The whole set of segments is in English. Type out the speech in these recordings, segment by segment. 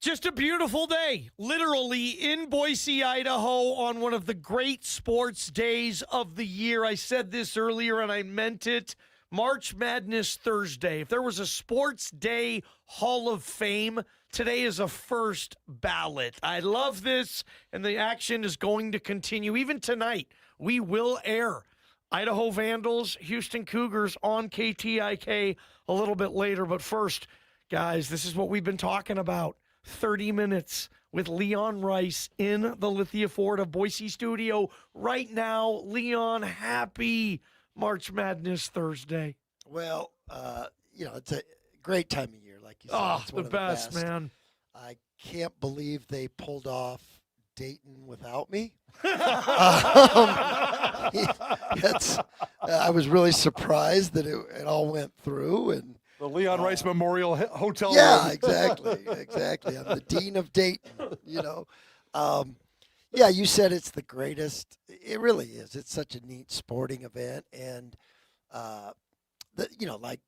Just a beautiful day, literally in Boise, Idaho, on one of the great sports days of the year. I said this earlier, and I meant it. March Madness Thursday. If there was a sports day Hall of Fame, today is a first ballot. I love this, and the action is going to continue. Even tonight, we will air Idaho Vandals, Houston Cougars on KTIK a little bit later. But first, guys, this is what we've been talking about. 30 minutes with Leon Rice in the Lithia Ford of Boise studio right now. Leon, happy March Madness Thursday. Well, it's a great time of year, like you said. Oh, it's one the of best, man. I can't believe they pulled off Dayton without me. I was really surprised that it all went through, and the Leon Rice Memorial Hotel. Yeah, exactly. I'm the dean of Dayton. You said it's the greatest. It really is. It's such a neat sporting event, and like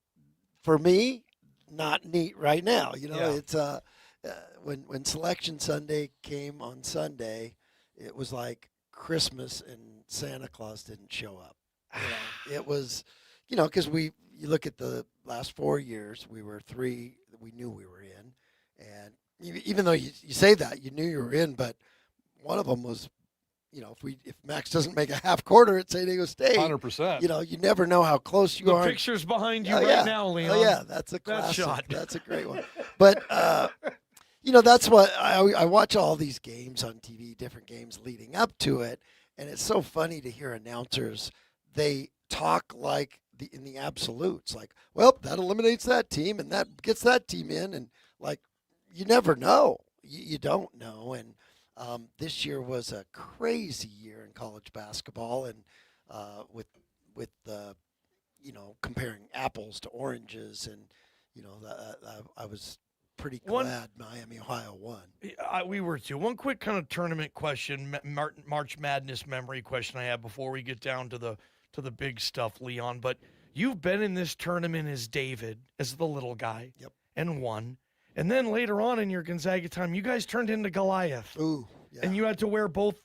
for me, not neat right now. It's when Selection Sunday came on Sunday, it was like Christmas and Santa Claus didn't show up. It was, because you look at the last 4 years, we were three that we knew we were in. And even though you say that, you knew you were in, but one of them was, if Max doesn't make a half quarter at San Diego State, 100%. You never know how close you are. The picture's behind you right now, Leon. Oh, yeah, that's a classic. That shot. That's a great one. But, that's what I watch all these games on TV, different games leading up to it. And it's so funny to hear announcers, they talk like in the absolutes, like, well, that eliminates that team and that gets that team in. And like, you never know. You don't know. And this year was a crazy year in college basketball. And with comparing apples to oranges. And, I was pretty glad Miami, Ohio won. We were too. One quick kind of tournament question, March Madness memory question I have before we get down to the big stuff, Leon. But you've been in this tournament as David, as the little guy, and won. And then later on in your Gonzaga time, you guys turned into Goliath. Ooh, yeah. And you had to wear both,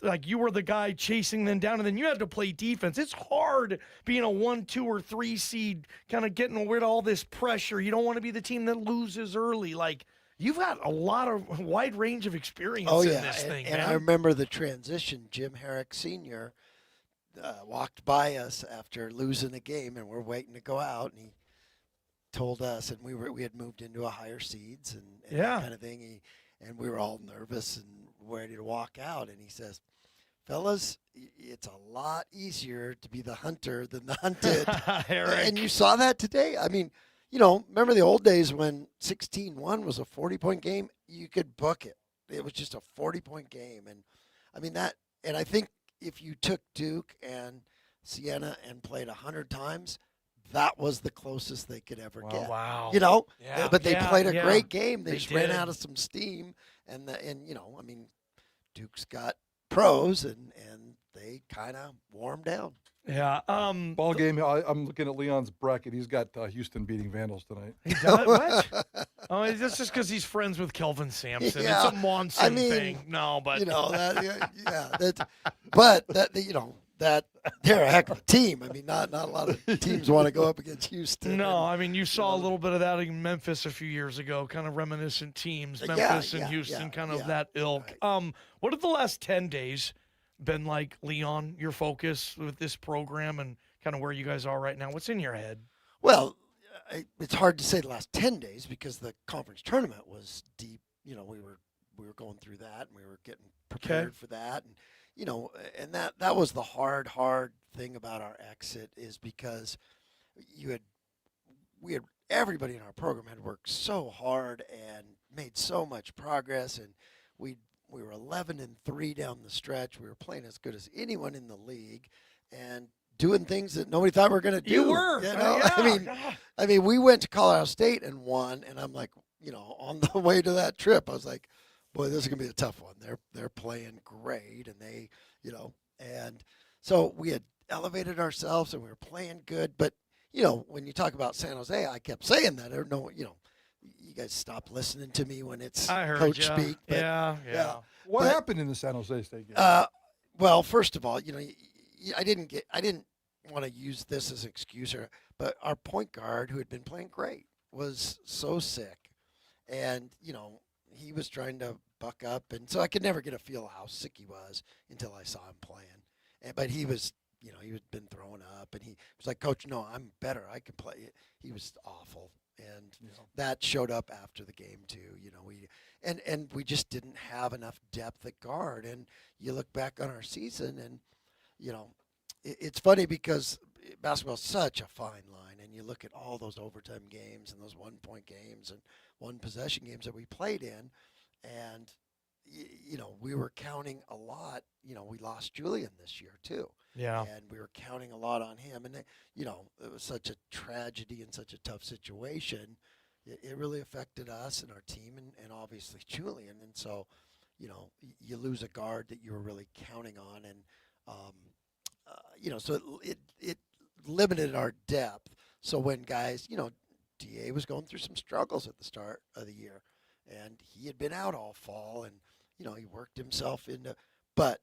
like you were the guy chasing them down, and then you had to play defense. It's hard being a 1, 2, or 3 seed, kind of getting rid of all this pressure. You don't want to be the team that loses early. Like, you've got a wide range of experience in this thing, man. And I remember the transition. Jim Herrick Sr. Walked by us after losing a game, and we're waiting to go out, and he told us, and we had moved into a higher seeds and that kind of thing. And we were all nervous and ready to walk out, and he says, "Fellas, it's a lot easier to be the hunter than the hunted." And you saw that today. I mean, remember the old days when 16-1 was a 40-point game? You could book it. It was just a 40-point game, and I mean that. And I think if you took Duke and Siena and played 100 times, that was the closest they could ever get. Wow. But they played a great game. They just ran did. out of some steam. And Duke's got pros, and they kind of wore them down. Yeah. Ballgame, I'm looking at Leon's bracket. He's got Houston beating Vandals tonight. He does? What? That's just because he's friends with Kelvin Sampson. Yeah. It's a monsoon thing. No, but that they're a heck of a team. I mean, not a lot of teams want to go up against Houston. No, I mean, you saw a little bit of that in Memphis a few years ago, kind of reminiscent teams, Memphis and Houston, that ilk. Right. What have the last 10 days been like, Leon, your focus with this program and kind of where you guys are right now? What's in your head? Well, it's hard to say the last 10 days because the conference tournament was deep. We were going through that, and we were getting prepared for that. And, and that was the hard thing about our exit, is because we had everybody in our program had worked so hard and made so much progress, and we were 11-3 down the stretch. We were playing as good as anyone in the league, and doing things that nobody thought we were going to do. You were. I mean, we went to Colorado State and won, and I'm like, on the way to that trip, I was like, boy, this is going to be a tough one. They're playing great, and they, and so we had elevated ourselves, and we were playing good. But, when you talk about San Jose, I kept saying that. you guys stop listening to me when it's I heard coach ya. speak. But, Yeah. What But- happened in the San Jose State game? Well, first of all, I didn't want to use this as an excuse, but our point guard, who had been playing great, was so sick, and he was trying to buck up, and so I could never get a feel of how sick he was until I saw him playing. But he was, he had been throwing up, and he was like, "Coach, no, I'm better. I can play." He was awful, and that showed up after the game too. We just didn't have enough depth at guard. And you look back on our season, and it's funny because basketball's such a fine line, and you look at all those overtime games and those 1-point games and one possession games that we played in, and we were counting a lot. We lost Julian this year too. Yeah. And we were counting a lot on him, and it was such a tragedy and such a tough situation. It really affected us and our team, and obviously Julian. And so, you lose a guard that you were really counting on, and so it limited our depth. So when guys, DA was going through some struggles at the start of the year, and he had been out all fall, and he worked himself into, but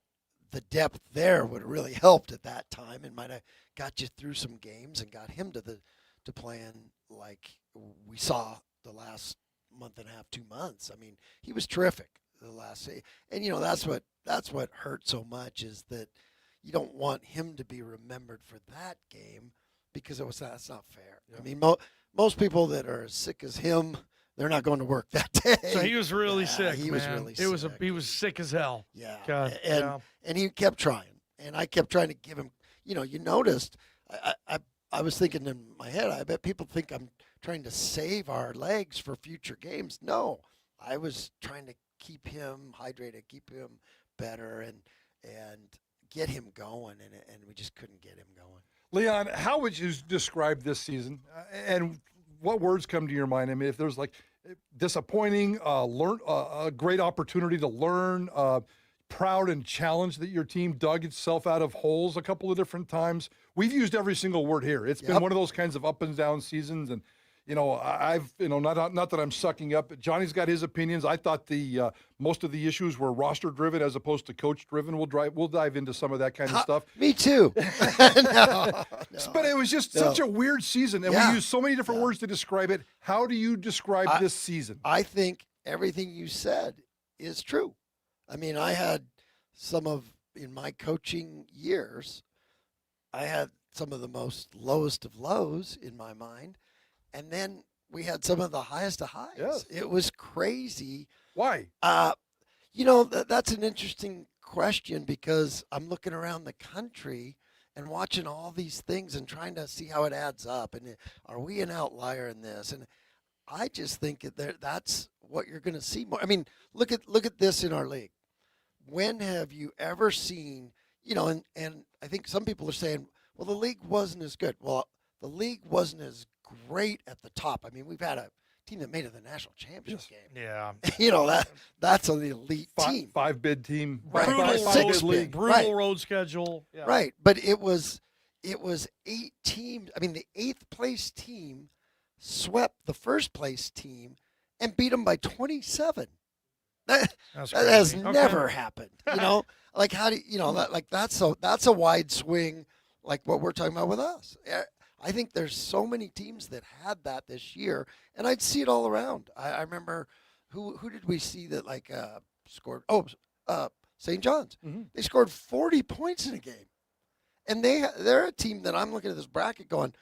the depth there would have really helped at that time and might have got you through some games and got him to playing like we saw the last month and a half, 2 months. I mean, he was terrific the last, and that's what hurt so much, is that you don't want him to be remembered for that game, because that's not fair. Yeah. I mean, most people that are as sick as him, they're not going to work that day. So he was really sick. He was really sick. He was sick as hell. Yeah. God, and he kept trying, and I kept trying to give him. You noticed. I was thinking in my head, I bet people think I'm trying to save our legs for future games. No, I was trying to keep him hydrated, keep him better, and get him going, and we just couldn't get him going. Leon, how would you describe this season, and what words come to your mind? I mean, if there's like disappointing, a great opportunity to learn, proud and challenged that your team dug itself out of holes a couple of different times. We've used every single word here. It's been one of those kinds of up and down seasons, and I've not that I'm sucking up, but Johnny's got his opinions. I thought the most of the issues were roster driven as opposed to coach driven. We'll dive into some of that kind of stuff. Me too. No, but it was just such a weird season, and we used so many different words to describe it. How do you describe this season? I think everything you said is true. I mean, I had in my coaching years, I had some of the most lowest of lows in my mind. And then we had some of the highest of highs. Yes. It was crazy. Why? That's an interesting question, because I'm looking around the country and watching all these things and trying to see how it adds up. And are we an outlier in this? And I just think that's what you're going to see more. I mean, look at this in our league. When have you ever seen, and I think some people are saying, well, the league wasn't as good. Well, the league wasn't as great at the top. I mean, we've had a team that made it to the national championship game. Yeah. That's an elite team. 5-bid team. Right. Brutal road schedule. Yeah. Right. But it was 8 teams. I mean, the 8th place team swept the first place team and beat them by 27. That has never happened. Like how do that's a wide swing, like what we're talking about with us. I think there's so many teams that had that this year, and I'd see it all around. I remember who did we see that scored? St. John's. Mm-hmm. They scored 40 points in a game, and they're a team that I'm looking at this bracket going,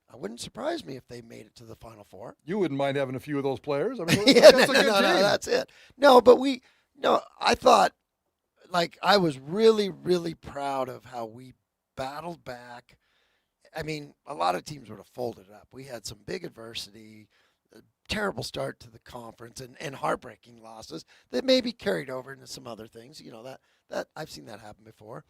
I wouldn't surprise me if they made it to the Final Four. You wouldn't mind having a few of those players? I mean, no, that's it. No, but I thought, I was really, really proud of how we battled back. I mean, a lot of teams would have folded up. We had some big adversity, a terrible start to the conference, and heartbreaking losses that maybe carried over into some other things. That I've seen that happen before.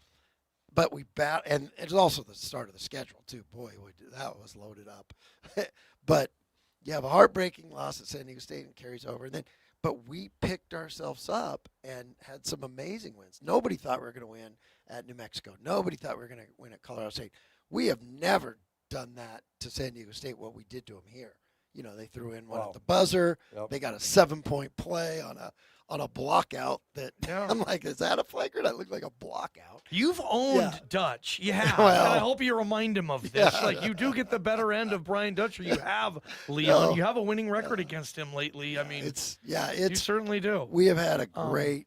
But we and it's also the start of the schedule too. Boy, that was loaded up. But you have a heartbreaking loss at San Diego State and carries over, but we picked ourselves up and had some amazing wins. Nobody thought we were going to win at New Mexico. Nobody thought we were going to win at Colorado State. We have never done that to San Diego State, what we did to them here. they threw in one Wow. at the buzzer. Yep. They got a 7-point play on a block out that I'm like, is that a flagrant? That looked like a block out. You've owned Yeah. Dutch. You have. Well, and I hope you remind him of this. yeah. Like, you do get the better end of Brian Dutcher. You have, Leon. No. You have a winning record against him lately. I mean, you certainly do. We have had a great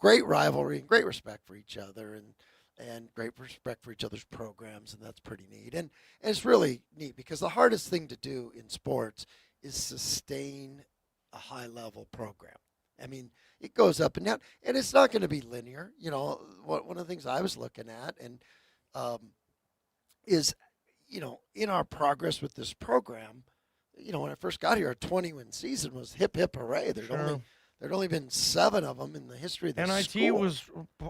rivalry and great respect for each other and great respect for each other's programs, and that's pretty neat. And it's really neat because the hardest thing to do in sports is sustain a high-level program. I mean, it goes up and down, and it's not going to be linear. One of the things I was looking at and is, in our progress with this program, when I first got here, a 20-win season was hip, hip, hooray. There'd only been 7 of them in the history of the NIT school. was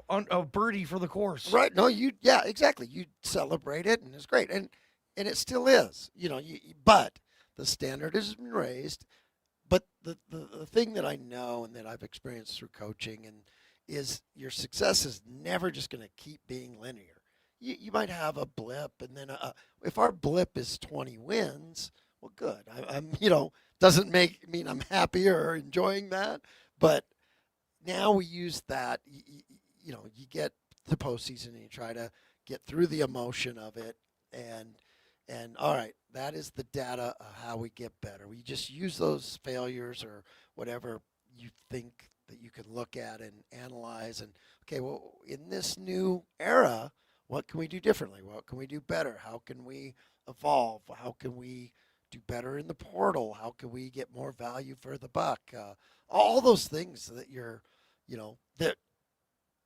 a birdie for the course. Right. No, exactly. You celebrate it, and it's great. And it still is, but the standard has been raised. But the thing that I know and that I've experienced through coaching is your success is never just going to keep being linear. You might have a blip, and then if our blip is 20 wins, well, good. I'm doesn't mean I'm happy or enjoying that, but now we use that. You get the postseason and you try to get through the emotion of it, and all right, that is the data of how we get better. We just use those failures or whatever you think that you can look at and analyze, and okay, well, in this new era, what can we do differently? What can we do better? How can we evolve? How can we do better in the portal? How can we get more value for the buck? All those things that that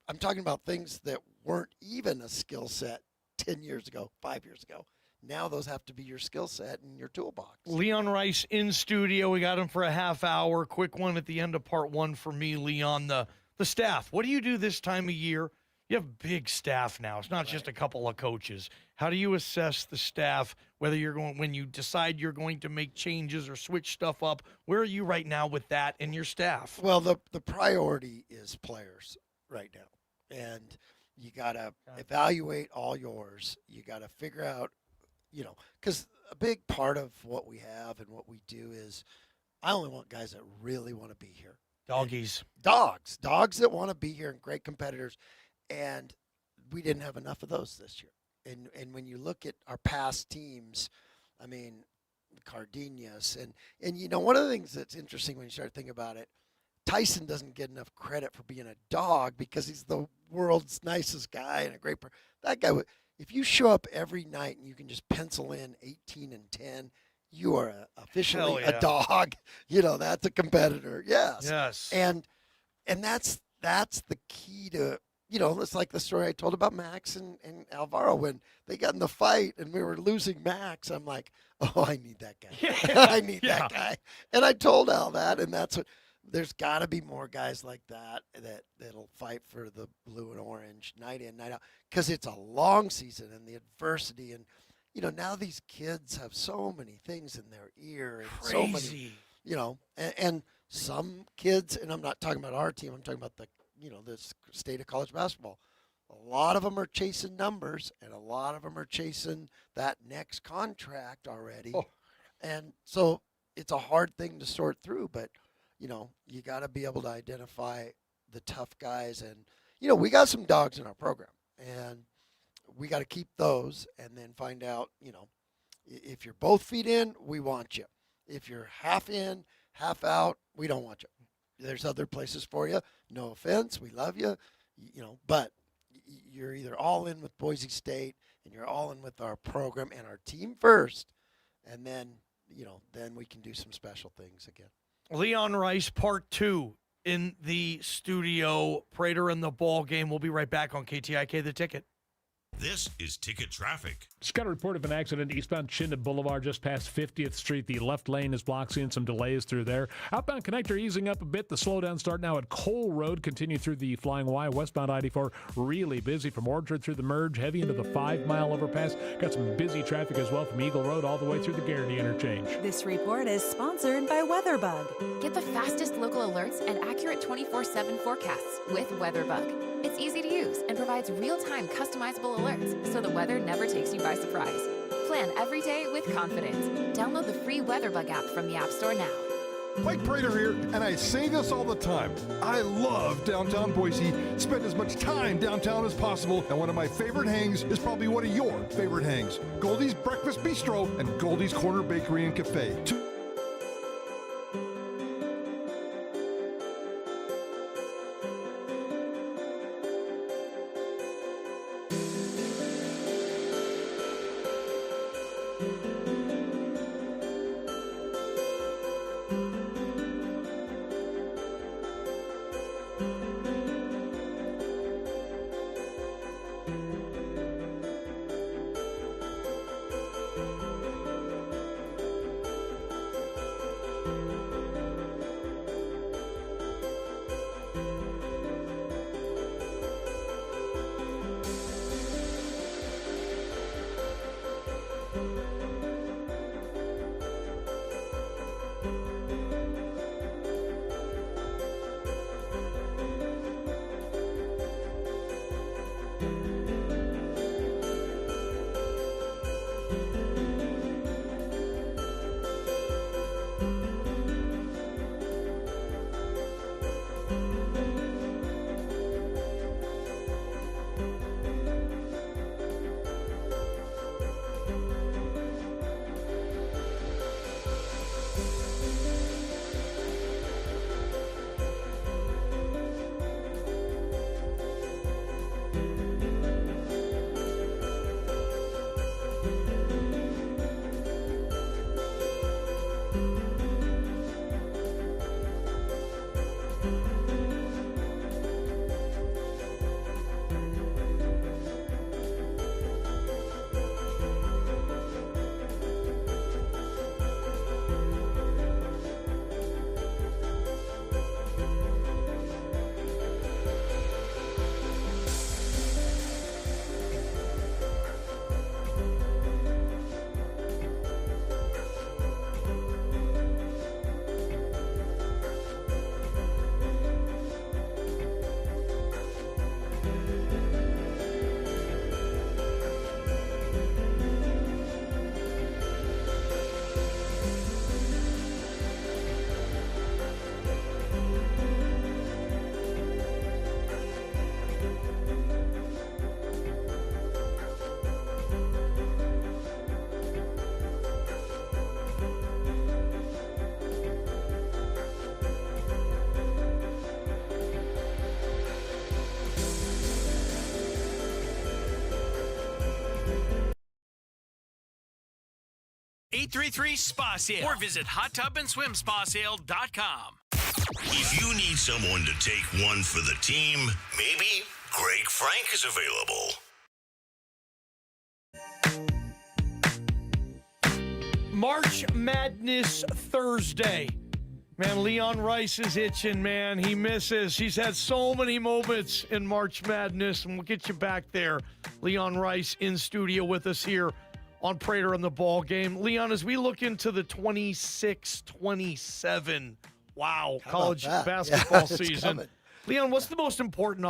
I'm talking about, things that weren't even a skill set 10 years ago, 5 years ago. Now those have to be your skill set and your toolbox. Leon Rice in studio. We got him for a half hour. Quick one at the end of part 1 for me, Leon. The staff. What do you do this time of year? You have big staff now. It's not just a couple of coaches. How do you assess the staff, whether when you decide you're going to make changes or switch stuff up? Where are you right now with that and your staff? Well, the priority is players right now. And you got to evaluate all yours. You got to figure out, because a big part of what we have and what we do is I only want guys that really want to be here. Doggies. Dogs that want to be here and great competitors. And we didn't have enough of those this year. And when you look at our past teams, I mean, Cardenas, and one of the things that's interesting when you start thinking about it, Tyson doesn't get enough credit for being a dog because he's the world's nicest guy and a great person. That guy, if you show up every night and you can just pencil in 18 and 10, you are officially a dog. That's a competitor. Yes. Yes. And that's the key to, it's like the story I told about Max and Alvaro when they got in the fight and we were losing Max. I'm like, oh, I need that guy. I need that guy. And I told Al that, and that's what. There's got to be more guys like that'll fight for the blue and orange night in, night out, because it's a long season and the adversity. And, now these kids have so many things in their ear. And Crazy. So many, and some kids, and I'm not talking about our team, I'm talking about the state of college basketball. A lot of them are chasing numbers, and a lot of them are chasing that next contract already. Oh. And so it's a hard thing to sort through, but you got to be able to identify the tough guys. And, we got some dogs in our program, and we got to keep those and then find out, if you're both feet in, we want you. If you're half in, half out, we don't want you. There's other places for you. No offense. We love you, but you're either all in with Boise State and you're all in with our program and our team first. And then, then we can do some special things again. Leon Rice, part 2 in the studio. Prater and the Ballgame. We'll be right back on KTIK, The Ticket. This is Ticket Traffic. Just got a report of an accident eastbound Chinden Boulevard just past 50th Street. The left lane is blocked, seeing some delays through there. Outbound connector easing up a bit. The slowdown start now at Cole Road. Continue through the Flying Y. Westbound I-84 really busy from Orchard through the Merge. Heavy into the 5-mile overpass. Got some busy traffic as well from Eagle Road all the way through the Garrity interchange. This report is sponsored by WeatherBug. Get the fastest local alerts and accurate 24/7 forecasts with WeatherBug. It's easy to use and provides real-time customizable alerts so the weather never takes you by surprise. Plan every day with confidence. Download the free WeatherBug app from the App Store now. Mike Prater here, and I say this all the time. I love downtown Boise, spend as much time downtown as possible, and one of my favorite hangs is probably one of your favorite hangs. Goldie's Breakfast Bistro and Goldie's Corner Bakery and Cafe. Spa Sale or visit hottubandSwimSpaSale.com. If you need someone to take one for the team, maybe Greg Frank is available. March Madness Thursday. Man, Leon Rice is itching, man. He misses. He's had so many moments in March Madness, and we'll get you back there. Leon Rice in studio with us here on Prater and the Ballgame. Leon, as we look into the 26-27, college basketball season. Coming. Leon, what's the most important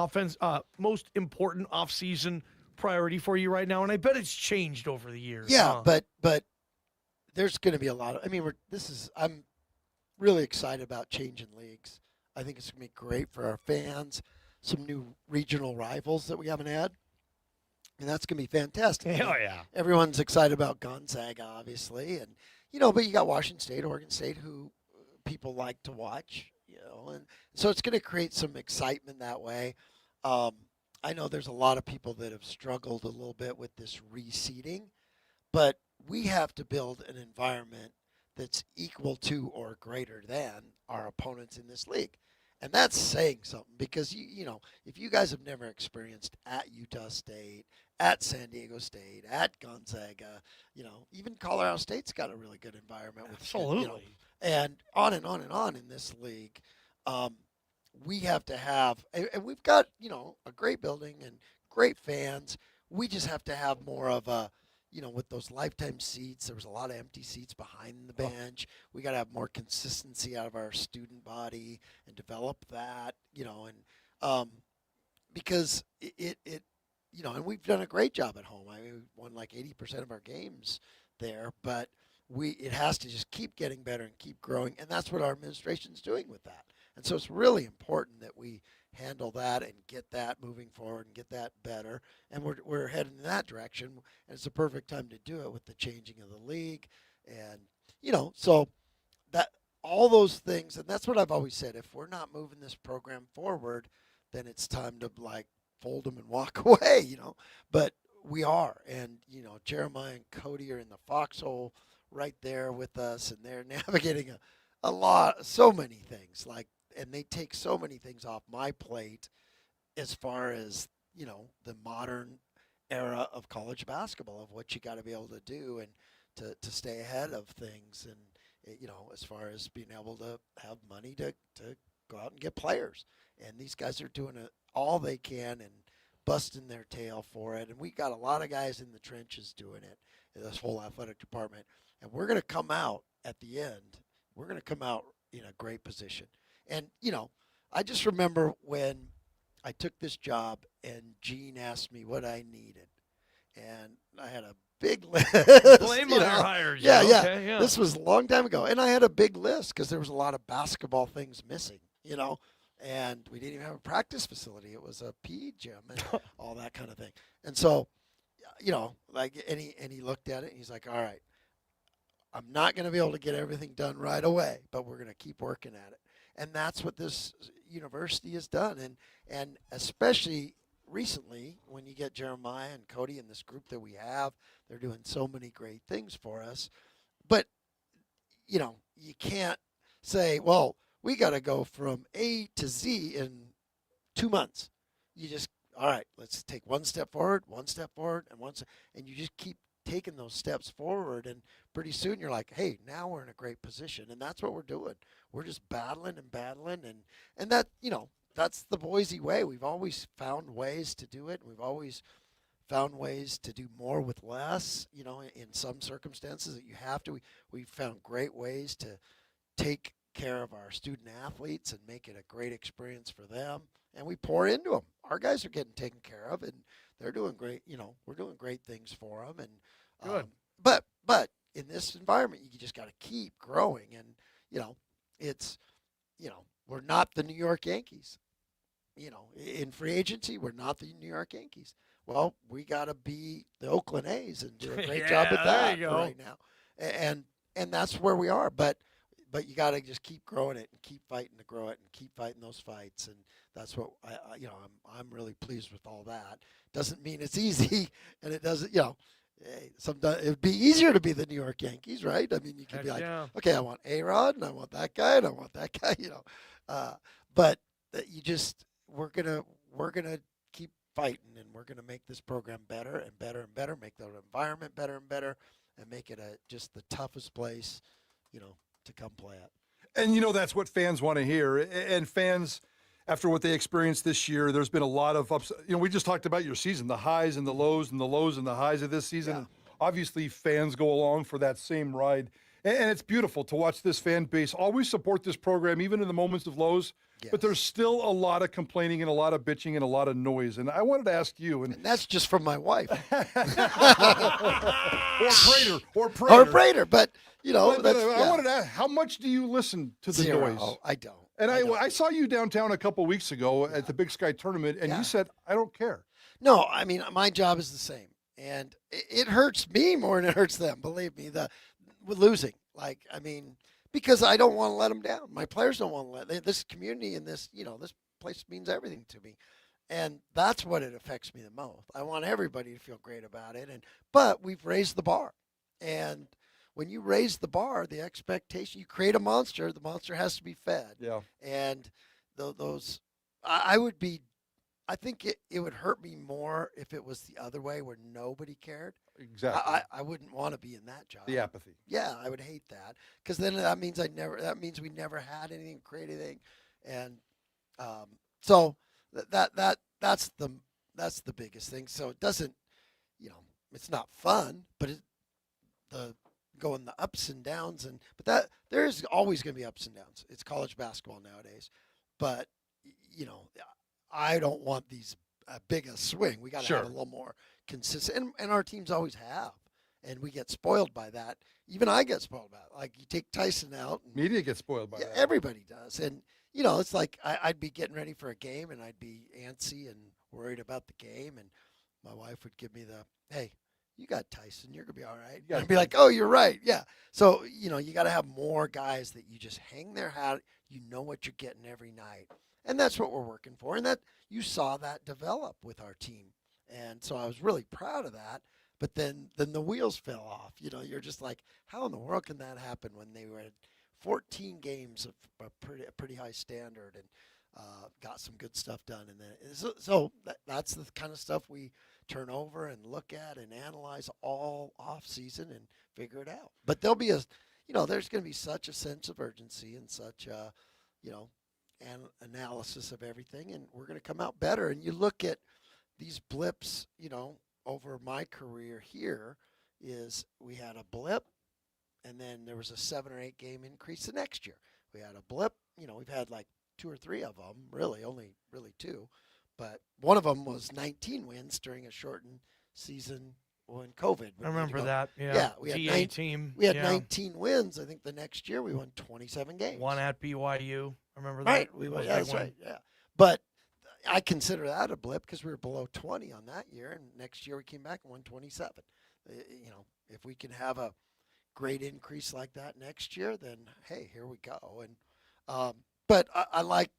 off-season priority for you right now? And I bet it's changed over the years. Yeah, but there's going to be a lot of. I mean, I'm really excited about changing leagues. I think it's going to be great for our fans. Some new regional rivals that we haven't had. And that's going to be fantastic. Hell yeah. Everyone's excited about Gonzaga, obviously. And, but you got Washington State, Oregon State, who people like to watch, And so it's going to create some excitement that way. I know there's a lot of people that have struggled a little bit with this reseeding, but we have to build an environment that's equal to or greater than our opponents in this league. And that's saying something because, if you guys have never experienced at Utah State, at San Diego State, at Gonzaga, even Colorado State's got a really good environment. Absolutely. And on and on and on in this league. We have to have, and we've got, a great building and great fans. We just have to have more of a, with those lifetime seats, there was a lot of empty seats behind the bench. We got to have more consistency out of our student body and develop that, because and we've done a great job at home. I mean, we won like 80% of our games there, but it has to just keep getting better and keep growing, and that's what our administration's doing with that. And so it's really important that we handle that and get that moving forward and get that better. And we're heading in that direction, and it's a perfect time to do it with the changing of the league, and so that all those things, and that's what I've always said. If we're not moving this program forward, then it's time to like fold them and walk away, But we are, and Jeremiah and Cody are in the foxhole right there with us, and they're navigating so many things, and they take so many things off my plate as far as the modern era of college basketball, of what you got to be able to do and to stay ahead of things, and as far as being able to have money to go out and get players. And these guys are doing all they can and busting their tail for it. And we got a lot of guys in the trenches doing it, in this whole athletic department. And we're going to come out at the end. We're going to come out in a great position. And, I just remember when I took this job and Gene asked me what I needed. And I had a big list. Blame hires. Yeah, Okay, yeah. This was a long time ago. And I had a big list because there was a lot of basketball things missing, and we didn't even have a practice facility. It was a PE gym and all that kind of thing. And so, and he looked at it and he's like, all right, I'm not going to be able to get everything done right away, but we're going to keep working at it. And that's what this university has done. And especially recently, when you get Jeremiah and Cody and this group that we have, they're doing so many great things for us. But, you can't say, well, we got to go from A to Z in 2 months. You just, all right, let's take one step forward, and you just keep taking those steps forward. And pretty soon you're like, hey, now we're in a great position. And that's what we're doing. We're just battling. And that, that's the Boise way. We've always found ways to do it. We've always found ways to do more with less, in some circumstances that you have to. We've found great ways to take care of our student athletes and make it a great experience for them, and we pour into them. Our guys are getting taken care of, and they're doing great. We're doing great things for them, and Good. But in this environment, you just got to keep growing, and it's we're not the New York Yankees. In free agency, we're not the New York Yankees. Well, we got to be the Oakland A's and do a great job with there that you go. right now, and that's where we are, but you got to just keep growing it and keep fighting to grow it and keep fighting those fights. And that's what I'm really pleased with all that. Doesn't mean it's easy, and it doesn't, sometimes it would be easier to be the New York Yankees, right? I mean, you could Heck be like, yeah. okay, I want A-Rod, and I want that guy, and I want that guy, but we're gonna keep fighting, and we're gonna make this program better and better and better, make the environment better and better, and make it just the toughest place, to come play at. And that's what fans want to hear. And fans, after what they experienced this year, there's been a lot of ups. We just talked about your season, the highs and the lows and the lows and the highs of this season. Yeah. And obviously, fans go along for that same ride. And it's beautiful to watch this fan base always support this program, even in the moments of lows. Yes. But there's still a lot of complaining and a lot of bitching and a lot of noise. And I wanted to ask you. And that's just from my wife. Or Prater. Or Prater, but, But I wanted to ask, how much do you listen to the Zero. noise? I don't. And don't. I saw you downtown a couple weeks ago at the Big Sky tournament, and Yeah. you said, I don't care. No, I mean, my job is the same. And it hurts me more than it hurts them, believe me, with losing. Because I don't want to let them down. My players don't want to this community and this place means everything to me. And that's what it affects me the most. I want everybody to feel great about it. But we've raised the bar. And when you raise the bar, the expectation, you create a monster, the monster has to be fed. Yeah. And I think it would hurt me more if it was the other way where nobody cared. Exactly. I wouldn't want to be in that job. The apathy. Yeah, I would hate that because then that means we never had anything, create anything, and so that's the biggest thing. So it doesn't, it's not fun, but going the ups and downs but there's always going to be ups and downs. It's college basketball nowadays, but I don't want these big a swing. We got to Sure. have a little more consistent, and our teams always have, and we get spoiled by that. Even I get spoiled by it. Like you take Tyson out, and Media gets spoiled by yeah, that. everybody does, and it's like I'd be getting ready for a game, and I'd be antsy and worried about the game, and my wife would give me the, hey, you got Tyson, you're gonna be all right. Yeah. I'd be like, oh, you're right, yeah. So you got to have more guys that you just hang their hat. You know what you're getting every night, and that's what we're working for. And that you saw that develop with our team, and so I was really proud of that. But then the wheels fell off. You're just like, how in the world can that happen when they were at 14 games of a pretty high standard and got some good stuff done. And then that's the kind of stuff we turn over and look at and analyze all off season and figure it out. But there'll be there's going to be such a sense of urgency and such a, an analysis of everything, and we're going to come out better. And you look at these blips, over my career here, is we had a blip, and then there was a 7 or 8 game increase the next year. We had a blip. We've had like 2 or 3 of them, really, only really 2. But one of them was 19 wins during a shortened season when COVID. I remember that. Yeah. Yeah, we had GA team. We had yeah. 19 wins. I think the next year we won 27 games. One at BYU. I remember that. Right. That was a That's big one. right. Yeah. But I consider that a blip because we were below 20 on that year, and next year we came back and won 27. If we can have a great increase like that next year, then hey, here we go. And but I like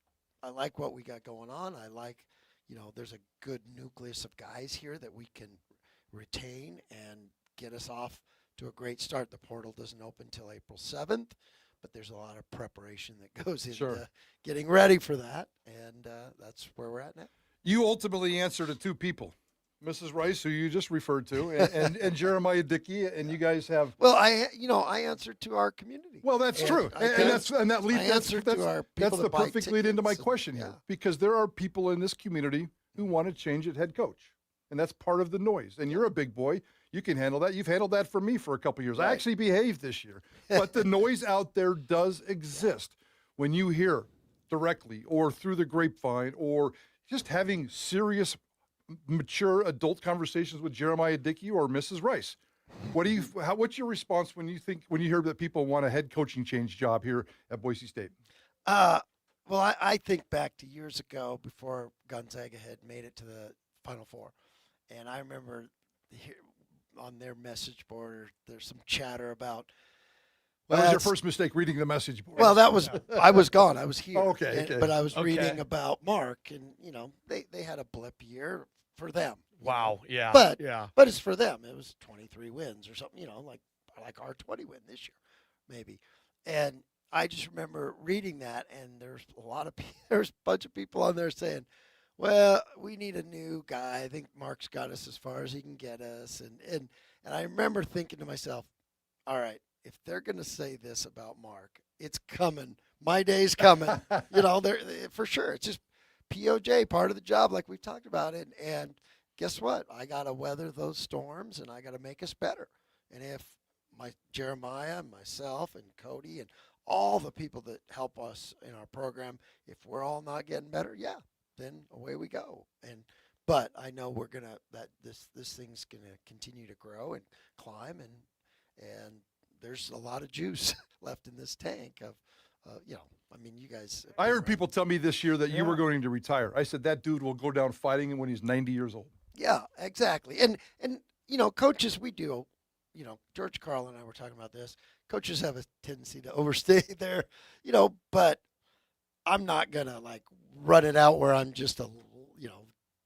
what we got going on. I like, there's a good nucleus of guys here that we can retain and get us off to a great start. The portal doesn't open until April 7th, but there's a lot of preparation that goes into Sure. getting ready for that, and that's where we're at now. You ultimately answer to 2 people, Mrs. Rice, who you just referred to, and Jeremiah Dickey, and you guys have. Well, I answer to our community. Well, that's And true, I and that's and that leads. I That's answer to our people the that buy perfect lead into my tickets and- question here, yeah. because there are people in this community who want to change at head coach, and that's part of the noise. And you're a big boy; you can handle that. You've handled that for me for a couple years. I Right. actually behaved this year, but the noise out there does exist when you hear directly or through the grapevine or just having serious, mature adult conversations with Jeremiah Dickey or Mrs. Rice. What's your response when you hear that people want a head coaching change job here at Boise State? Well, I think back to years ago before Gonzaga had made it to the Final Four, and I remember on their message board there's some chatter about. That was your first mistake, reading the message board. Well, that was I was gone. I was here. Okay. But I was Okay. reading about Mark, and they had a blip year for them. Wow. Yeah. But yeah. but it's for them. It was 23 wins or something. Like our 20 win this year, maybe. And I just remember reading that, and there's a bunch of people on there saying, well, we need a new guy. I think Mark's got us as far as he can get us. And I remember thinking to myself, all right, if they're going to say this about Mark, it's coming. My day's coming. They're for sure. It's just POJ, part of the job, like we've talked about it. And guess what? I got to weather those storms, and I got to make us better. And if Jeremiah, myself, and Cody, and all the people that help us in our program, if we're all not getting better, yeah, then away we go. But I know this thing's gonna continue to grow and climb, and there's a lot of juice left in this tank of, you guys. I heard people tell me this year that you Yeah. were going to retire. I said that dude will go down fighting when he's 90 years old. Yeah, exactly. And coaches, we do. George Carl and I were talking about this. Coaches have a tendency to overstay there, but I'm not going to run it out where I'm just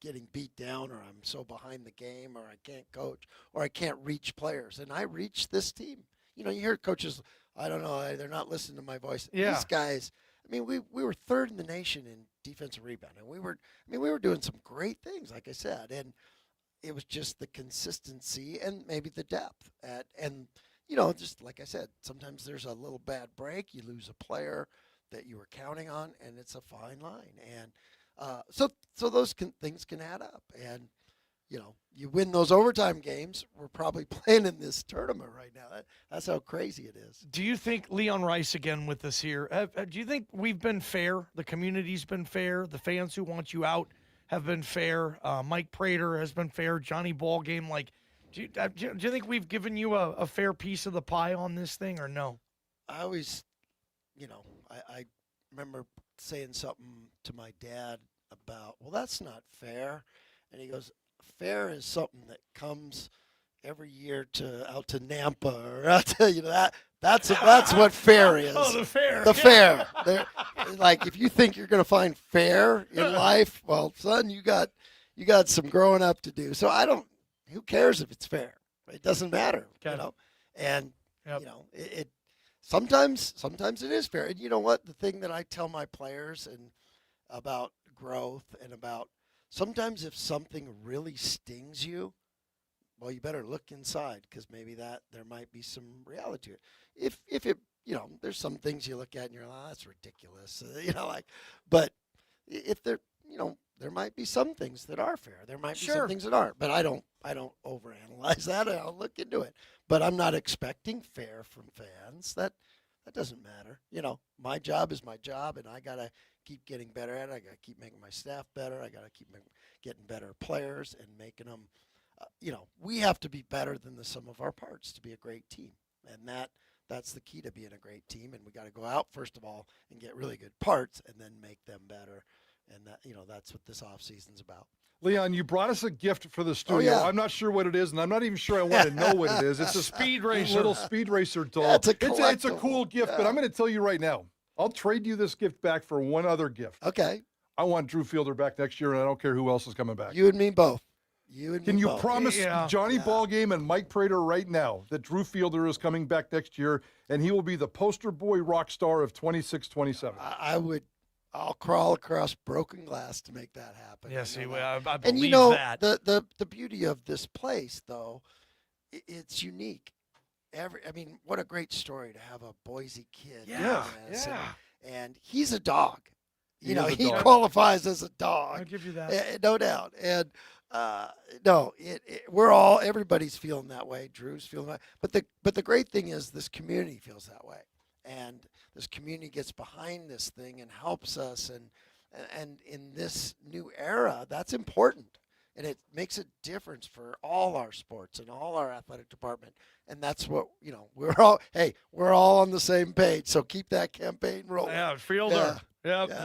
getting beat down, or I'm so behind the game, or I can't coach, or I can't reach players. And I reach this team. You hear coaches, I don't know, they're not listening to my voice. Yeah. These guys, we were 3rd in the nation in defensive rebound, and we were doing some great things, like I said, and it was just the consistency and maybe the depth and just like I said, sometimes there's a little bad break, you lose a player that you were counting on, and it's a fine line, and so those things can add up, and you win those overtime games. We're probably playing in this tournament right now. That's how crazy it is. Do you think Leon Rice again with us here? Do you think we've been fair? The community's been fair. The fans who want you out have been fair. Mike Prater has been fair. Johnny Ballgame, like, do you think we've given you a fair piece of the pie on this thing or no? I always, I remember saying something to my dad about, well, that's not fair. And he goes, fair is something that comes every year out to Nampa or out to, that's what fair is. Oh, the fair. The fair. Like, if you think you're going to find fair in life, well, son, you got some growing up to do. So who cares if it's fair? It doesn't matter, And, it sometimes it is fair. And you know what? The thing that I tell my players and about growth and about sometimes if something really stings you, well, you better look inside because maybe there might be some reality to it. If it, there's some things you look at and you're like, oh, that's ridiculous, but if there might be some things that are fair. There might be some things that aren't, but I don't overanalyze that. I'll look into it, but I'm not expecting fair from fans. That doesn't matter. My job is my job, and I gotta keep getting better at it. I gotta keep making my staff better. I gotta keep getting better players and making them. We have to be better than the sum of our parts to be a great team, and that's the key to being a great team. And we got to go out first of all and get really good parts, and then make them better. And that's what this offseason's about. Leon, you brought us a gift for the studio. Oh, yeah. I'm not sure what it is, and I'm not even sure I want to know what it is. It's a Speed racer. little speed racer doll. Yeah, it's a cool gift, but I'm going to tell you right now, I'll trade you this gift back for one other gift. Okay. I want Drew Fielder back next year, and I don't care who else is coming back. You and me both. Can you promise Johnny Ballgame and Mike Prater right now that Drew Fielder is coming back next year, and he will be the poster boy rock star of 26-27? I'll crawl across broken glass to make that happen. Yes, he will. I believe and that. The beauty of this place, though, it's unique. What a great story to have a Boise kid. Yeah. And he's a dog. He dog. qualifies as a dog. I'll give you that. No doubt. And everybody's feeling that way. Drew's feeling that way. But the great thing is this community feels that way. And this community gets behind this thing and helps us. And in this new era, that's important. And it makes a difference for all our sports and all our athletic department. And that's what, we're all on the same page. So keep that campaign rolling. Yeah, Fielder.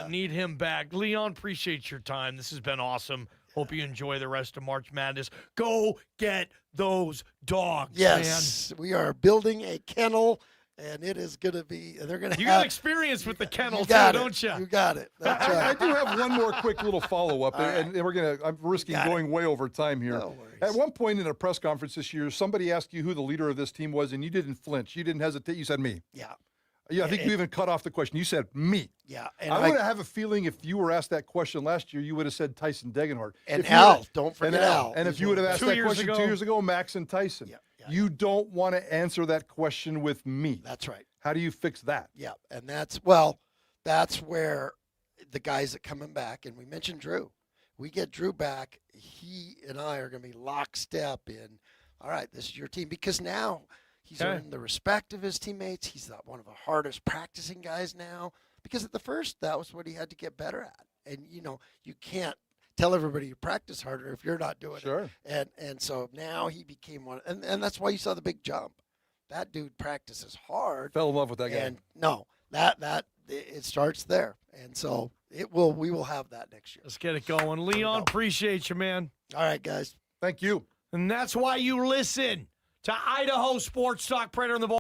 Need him back. Leon, appreciate your time. This has been awesome. Hope you enjoy the rest of March Madness. Go get those dogs, Yes, we are building a kennel, and it is going to be, You got experience with the kennel, too, don't you? You got it. That's I right. do have one more quick little follow-up, Right. and I'm risking going way over time here. No worries. At one point in a press conference this year, somebody asked you who the leader of this team was, and you didn't flinch. You didn't hesitate. You said me. Yeah. Yeah, I think you even cut off the question. You said me. Yeah. And I would have a feeling if you were asked that question last year, you would have said Tyson Degenhardt. And If you Al, would- don't forget and Al. And if you would have asked 2 that years question ago. 2 years ago, Max and Tyson. Yeah. You don't want to answer that question with me. That's right. How do you fix that? Yeah. And that's where the guys that coming back, and we mentioned Drew. We get Drew back, he and I are going to be lockstep in, all right, this is your team. Because now he's earned the respect of his teammates. He's one of the hardest practicing guys now. Because at the first, that was what he had to get better at. And, you can't tell everybody to practice harder if you're not doing it. And so now he became one. And that's why you saw the big jump. That dude practices hard. Fell in love with that guy. And no, it starts there. And so we will have that next year. Let's get it going. Leon, appreciate you, man. All right, guys. Thank you. And that's why you listen to Idaho Sports Talk. Prater and the Ball.